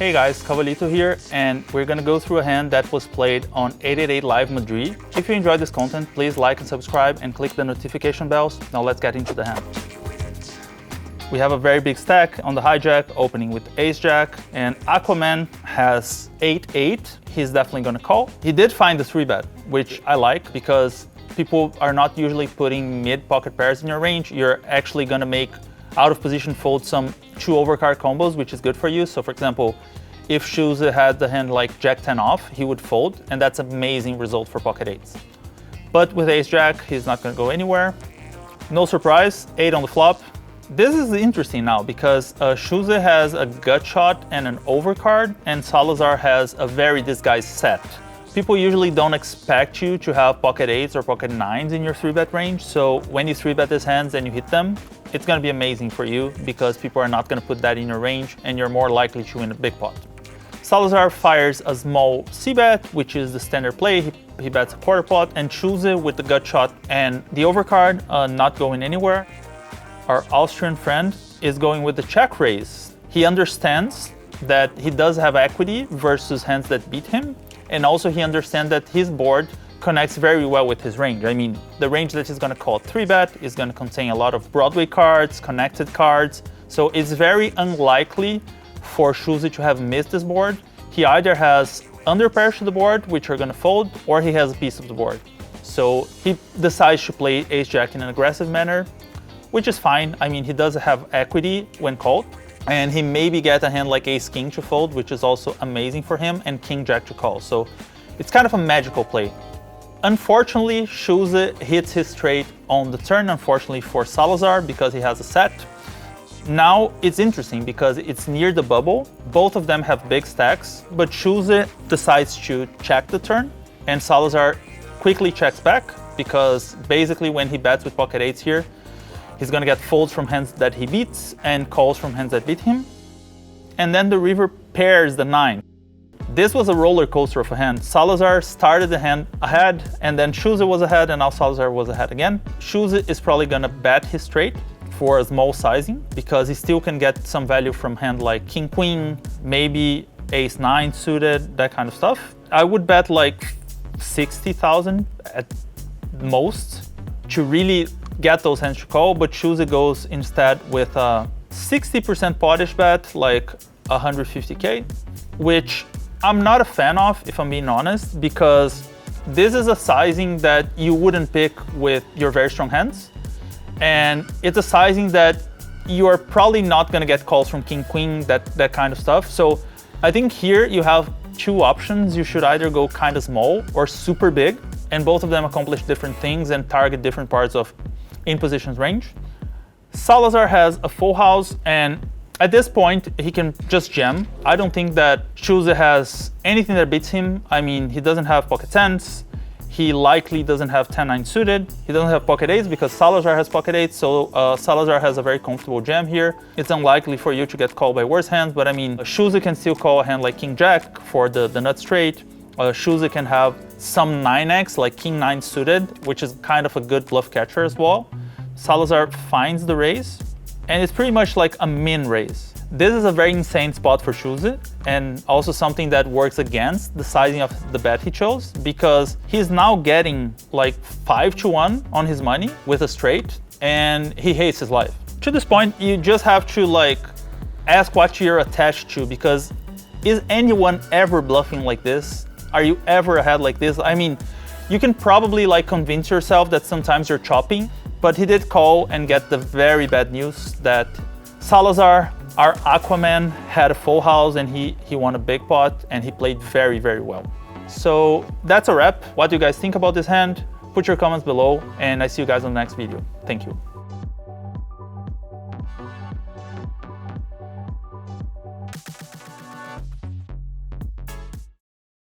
Hey guys, Cavalito here, and we're gonna go through a hand that was played on 888 Live Madrid. If you enjoyed this content, please like and subscribe and click the notification bells. Now let's get into the hand. We have a very big stack on the hijack, opening with ace-jack, and Aquaman has 8-8. He's definitely gonna call. He did find the 3-bet, which I like because people are not usually putting mid-pocket pairs in your range. You're actually gonna make out-of-position fold some 2 overcard combos, which is good for you. So for example, if Shoes had the hand like Jack-10 off, he would fold, and that's an amazing result for pocket 8s. But with ace-jack, he's not gonna go anywhere. No surprise, 8 on the flop. This is interesting now because Shoes has a gut shot and an overcard, and Salazar has a very disguised set. People usually don't expect you to have pocket 8s or pocket 9s in your 3-bet range, so when you 3-bet these hands and you hit them, it's going to be amazing for you because people are not going to put that in your range and you're more likely to win a big pot. Salazar fires a small c-bet, which is the standard play. He bets a quarter pot and chooses with the gut shot and the overcard not going anywhere. Our Austrian friend is going with the check raise. He understands that he does have equity versus hands that beat him, and also he understands that his board connects very well with his range. I mean, the range that he's going to call 3-bet is going to contain a lot of Broadway cards, connected cards, so it's very unlikely for Shuzi to have missed this board. He either has under pairs to the board, which are going to fold, or he has a piece of the board. So he decides to play ace-jack in an aggressive manner, which is fine. I mean, he does have equity when called, and he maybe get a hand like ace-king to fold, which is also amazing for him, and king-jack to call. So it's kind of a magical play. Unfortunately, Shuzi hits his straight on the turn, unfortunately for Salazar, because he has a set. Now it's interesting because it's near the bubble. Both of them have big stacks, but Shuzi decides to check the turn, and Salazar quickly checks back because basically when he bets with pocket 8s here, he's going to get folds from hands that he beats and calls from hands that beat him. And then the river pairs the 9. This was a roller coaster of a hand. Salazar started the hand ahead, and then Shuzi was ahead, and now Salazar was ahead again. Shuzi is probably going to bet his straight for a small sizing because he still can get some value from hand like king-queen, maybe ace-9 suited, that kind of stuff. I would bet like 60,000 at most to really get those hands to call, but Shuzi goes instead with a 60% potish bet, like 150k, which I'm not a fan of, if I'm being honest, because this is a sizing that you wouldn't pick with your very strong hands, and it's a sizing that you are probably not going to get calls from king-queen, that kind of stuff. So I think here you have 2 options. You should either go kind of small or super big, and both of them accomplish different things and target different parts of in positions range. Salazar has a full house, and at this point he can just jam. I don't think that Shuzi has anything that beats him. I mean, he doesn't have pocket 10s. He likely doesn't have 10-9 suited. He doesn't have pocket 8s because Salazar has pocket 8s, so Salazar has a very comfortable jam here. It's unlikely for you to get called by worse hands, but I mean, Shuzi can still call a hand like king-jack for the nut straight. Shuzi can have some 9x like king-9 suited, which is kind of a good bluff catcher as well. Salazar finds the raise, and it's pretty much like a min raise. This is a very insane spot for Shuzi, and also something that works against the sizing of the bet he chose, because he's now getting like 5-1 on his money with a straight, and he hates his life. To this point, you just have to like ask what you're attached to, because is anyone ever bluffing like this? Are you ever ahead like this? I mean, you can probably like convince yourself that sometimes you're chopping, but he did call and get the very bad news that Salazar, our Aquaman, had a full house and he won a big pot and he played very, very well. So that's a wrap. What do you guys think about this hand? Put your comments below, and I see you guys on the next video. Thank you.